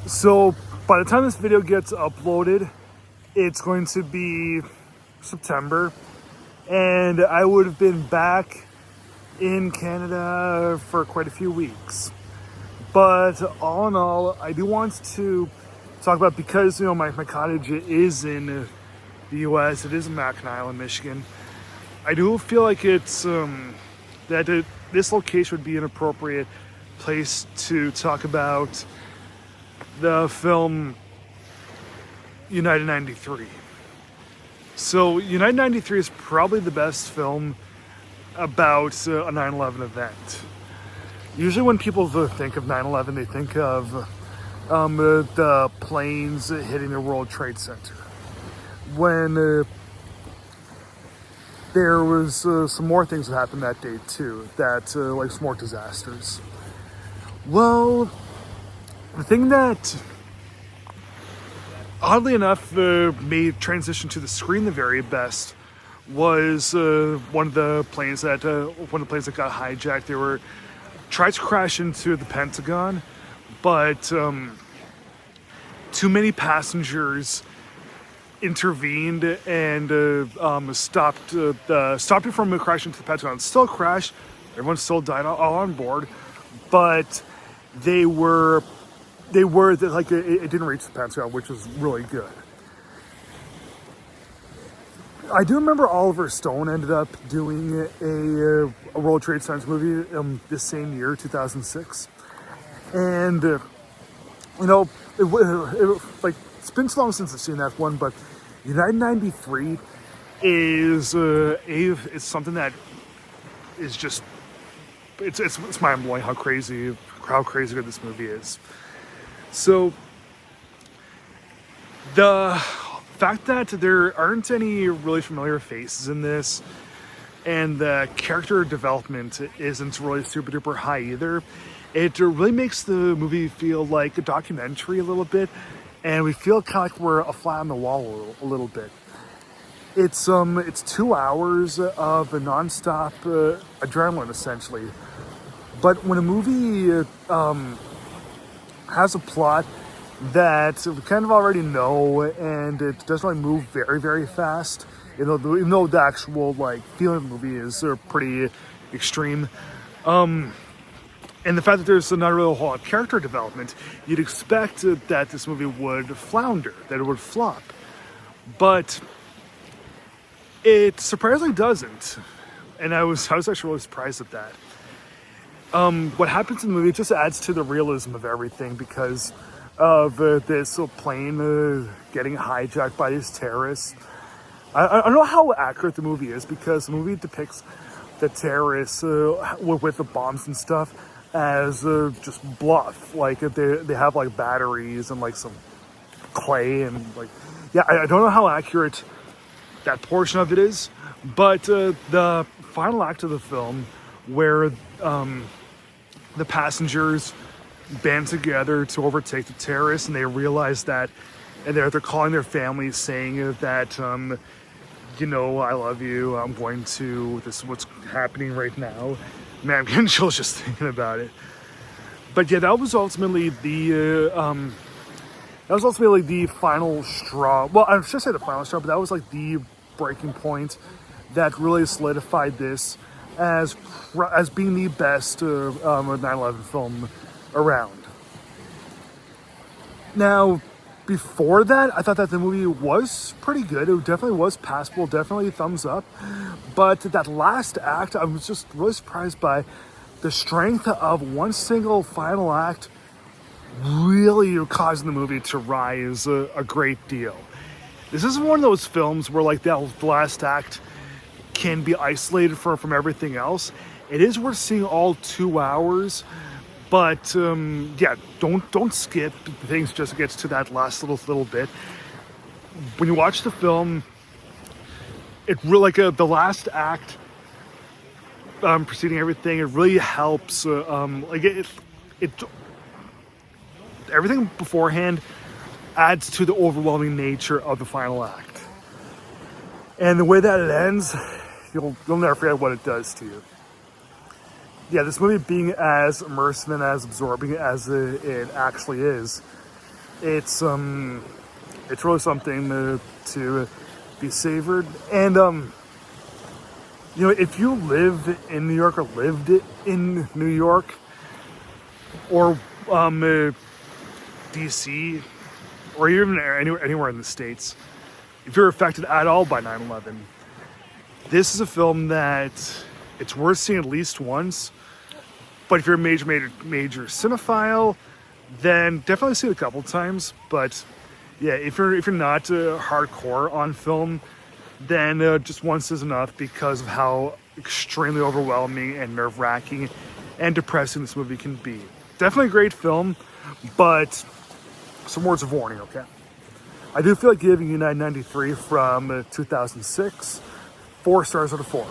So by the time this video gets uploaded, it's going to be September, and I would have been back in Canada for quite a few weeks. But all in all, I do want to talk about, because my cottage is in the US, it is in Mackinac Island, Michigan. I do feel like it's this location would be an appropriate place to talk about the film United 93. So United 93 is probably the best film about a 9/11 event. Usually when people think of 9/11, they think of the planes hitting the World Trade Center. When there was some more things that happened that day too, like some more disasters. Well, the thing that, oddly enough, made transition to the screen the very best was one of the planes that got hijacked. They were tried to crash into the Pentagon, but too many passengers intervened and stopped it from crashing into the Pentagon. It still crashed. Everyone still died all on board, but they were like, it didn't reach the Pentagon, which was really good. I do remember Oliver Stone ended up doing a World Trade Center movie this same year, 2006, and it's been so long since I've seen that one, but United 93 is something that is just it's mind blowing how crazy good this movie is. So the fact that there aren't any really familiar faces in this, and the character development isn't really super duper high either, it really makes the movie feel like a documentary a little bit, and we feel kind of like we're a fly on the wall a little bit. It's 2 hours of a nonstop adrenaline, essentially. But when a movie has a plot that we kind of already know, and it doesn't really move very, very fast, even though the actual feeling of the movie is pretty extreme, and the fact that there's not really a whole lot of character development, you'd expect that this movie would flounder, that it would flop, but it surprisingly doesn't, and I was actually really surprised at that. What happens in the movie just adds to the realism of everything, because of this plane getting hijacked by these terrorists. I don't know how accurate the movie is, because the movie depicts the terrorists with the bombs and stuff as just bluff. Like they have batteries and some clay and I don't know how accurate that portion of it is, but the final act of the film, where the passengers band together to overtake the terrorists, and they realize that, and they're calling their families, saying that I love you, I'm going to, this is what's happening right now. Man, I'm getting chills just thinking about it. But yeah, that was ultimately the final straw. Well, I should say the final straw, but that was the breaking point that really solidified this as being the best 9/11 film around. Now, before that, I thought that the movie was pretty good. It definitely was passable, definitely a thumbs up. But that last act, I was just really surprised by the strength of one single final act, really causing the movie to rise a great deal. This isn't one of those films where the last act can be isolated from everything else. It is worth seeing all 2 hours, but don't skip things just to get to that last little bit. When you watch the film, it really the last act preceding everything. It really helps. Everything beforehand adds to the overwhelming nature of the final act, and the way that it ends, you'll never forget what it does to you. Yeah, this movie being as immersive and as absorbing as it actually is, It's really something to be savored. And if you live in New York or lived in New York or DC or even anywhere in the States, if you're affected at all by 9/11, this is a film that it's worth seeing at least once. But if you're a major cinephile, then definitely see it a couple times. But yeah, if you're not hardcore on film, then just once is enough because of how extremely overwhelming and nerve-wracking and depressing this movie can be. Definitely a great film, but some words of warning, okay? I do feel like giving United 93 from 2006 4 stars out of 4.